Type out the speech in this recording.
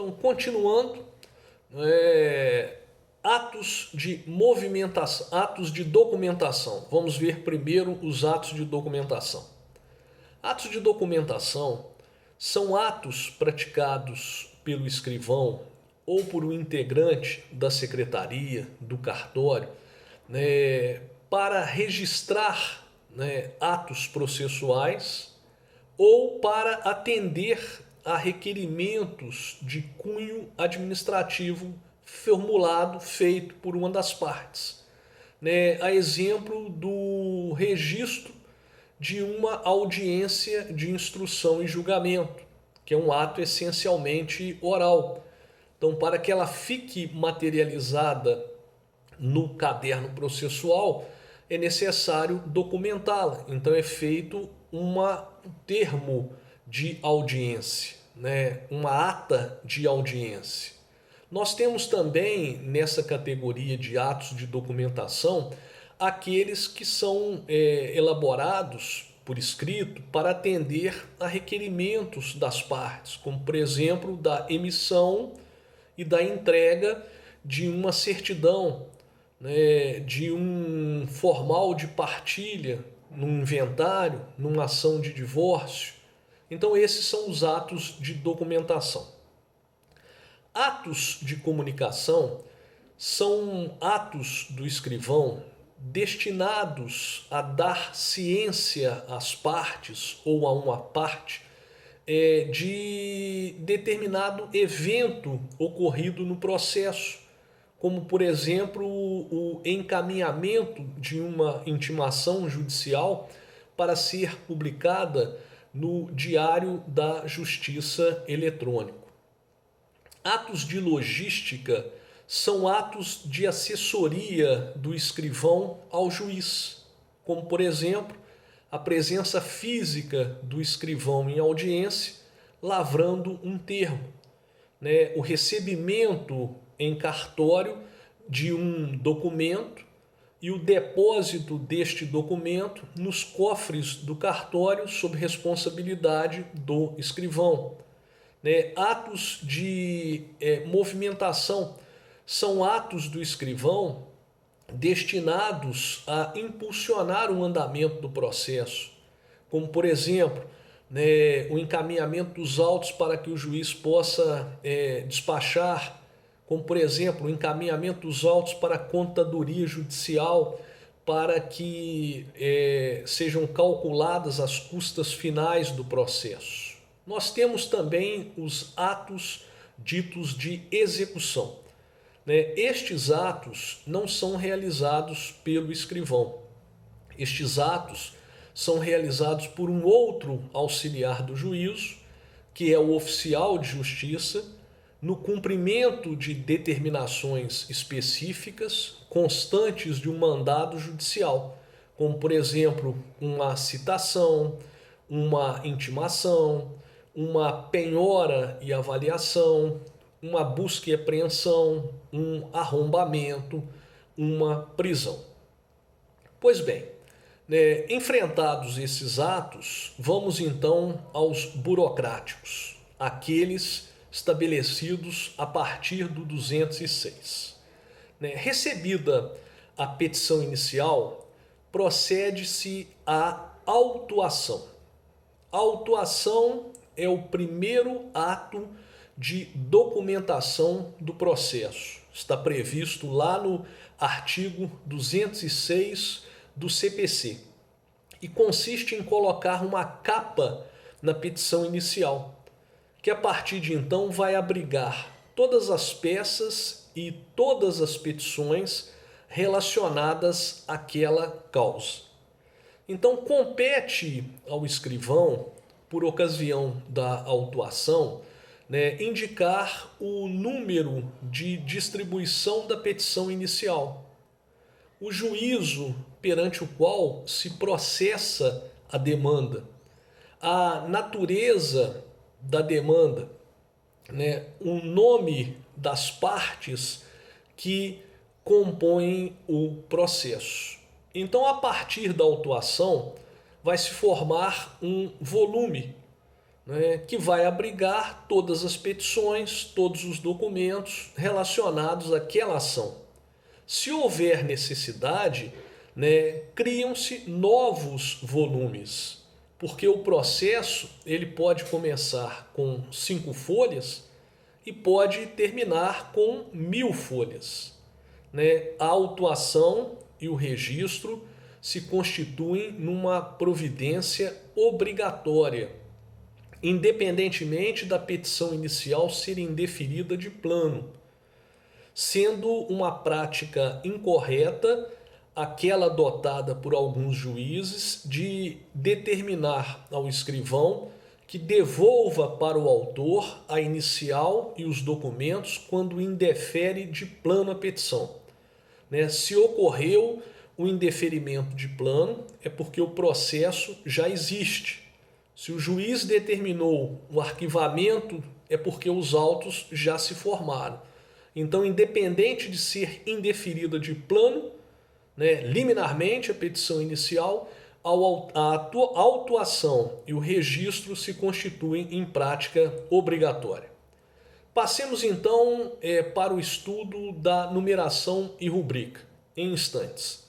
Então, continuando, atos de movimentação, atos de documentação. Vamos ver primeiro os atos de documentação. Atos de documentação são atos praticados pelo escrivão ou por um integrante da secretaria, do cartório, para registrar, atos processuais ou para atender a requerimentos de cunho administrativo formulado, feito por uma das partes. A exemplo do registro de uma audiência de instrução e julgamento, que é um ato essencialmente oral. Então, para que ela fique materializada no caderno processual, é necessário documentá-la. Então, é feito um termo de audiência, uma ata de audiência. Nós temos também, nessa categoria de atos de documentação, aqueles que são elaborados por escrito para atender a requerimentos das partes, como, por exemplo, da emissão e da entrega de uma certidão, de um formal de partilha num inventário, numa ação de divórcio. Então, esses são os atos de documentação. Atos de comunicação são atos do escrivão destinados a dar ciência às partes ou a uma parte de determinado evento ocorrido no processo, como, por exemplo, o encaminhamento de uma intimação judicial para ser publicada no Diário da Justiça Eletrônico. Atos de logística são atos de assessoria do escrivão ao juiz, como, por exemplo, a presença física do escrivão em audiência, lavrando um termo, o recebimento em cartório de um documento e o depósito deste documento nos cofres do cartório sob responsabilidade do escrivão. Atos de movimentação são atos do escrivão destinados a impulsionar o andamento do processo, como, por exemplo, o encaminhamento dos autos para que o juiz possa despachar, como, por exemplo, o encaminhamento dos autos para a contadoria judicial para que sejam calculadas as custas finais do processo. Nós temos também os atos ditos de execução. Estes atos não são realizados pelo escrivão. Estes atos são realizados por um outro auxiliar do juízo, que é o oficial de justiça, no cumprimento de determinações específicas constantes de um mandado judicial, como, por exemplo, uma citação, uma intimação, uma penhora e avaliação, uma busca e apreensão, um arrombamento, uma prisão. Pois bem, enfrentados esses atos, vamos então aos burocráticos, aqueles estabelecidos a partir do 206. Recebida a petição inicial, procede-se à autuação. A autuação é o primeiro ato de documentação do processo. Está previsto lá no artigo 206 do CPC e consiste em colocar uma capa na petição inicial, que a partir de então vai abrigar todas as peças e todas as petições relacionadas àquela causa. Então, compete ao escrivão, por ocasião da autuação, indicar o número de distribuição da petição inicial, o juízo perante o qual se processa a demanda, a natureza da demanda, o nome das partes que compõem o processo. Então, a partir da autuação, vai se formar um volume, né, que vai abrigar todas as petições, todos os documentos relacionados àquela ação. Se houver necessidade, né, criam-se novos volumes, porque o processo ele pode começar com 5 folhas e pode terminar com 1000 folhas. Né? A autuação e o registro se constituem numa providência obrigatória, independentemente da petição inicial ser indeferida de plano, sendo uma prática incorreta aquela adotada por alguns juízes de determinar ao escrivão que devolva para o autor a inicial e os documentos quando indefere de plano a petição. Né? Se ocorreu o indeferimento de plano, é porque o processo já existe. Se o juiz determinou o arquivamento, é porque os autos já se formaram. Então, independente de ser indeferida de plano, né, liminarmente a petição inicial, a autuação e o registro se constituem em prática obrigatória. Passemos então para o estudo da numeração e rubrica, em instantes.